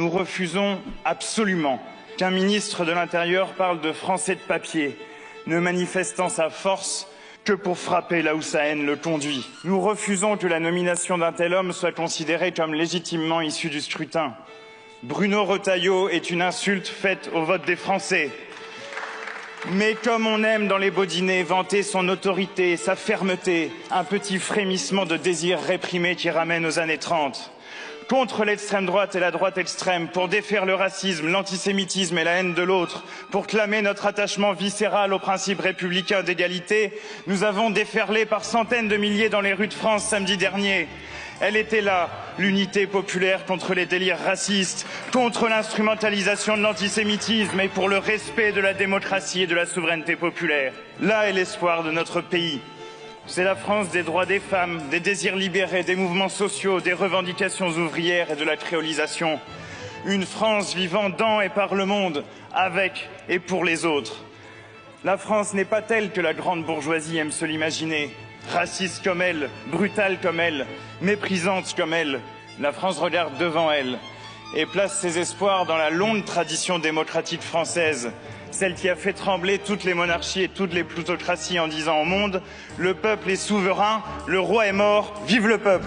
Nous refusons absolument qu'un ministre de l'Intérieur parle de Français de papier, ne manifestant sa force que pour frapper là où sa haine le conduit. Nous refusons que la nomination d'un tel homme soit considérée comme légitimement issue du scrutin. Bruno Retailleau est une insulte faite au vote des Français. Mais comme on aime dans les beaux dîners vanter son autorité, sa fermeté, un petit frémissement de désir réprimé qui ramène aux années 30. Contre l'extrême droite et la droite extrême, pour défaire le racisme, l'antisémitisme et la haine de l'autre, pour clamer notre attachement viscéral aux principes républicains d'égalité, nous avons déferlé par centaines de milliers dans les rues de France samedi dernier. Elle était là, l'unité populaire contre les délires racistes, contre l'instrumentalisation de l'antisémitisme et pour le respect de la démocratie et de la souveraineté populaire. Là est l'espoir de notre pays. C'est la France des droits des femmes, des désirs libérés, des mouvements sociaux, des revendications ouvrières et de la créolisation. Une France vivant dans et par le monde, avec et pour les autres. La France n'est pas telle que la grande bourgeoisie aime se l'imaginer. Raciste comme elle, brutale comme elle, méprisante comme elle. La France regarde devant elle et place ses espoirs dans la longue tradition démocratique française, celle qui a fait trembler toutes les monarchies et toutes les plutocraties en disant au monde « Le peuple est souverain, le roi est mort, vive le peuple !»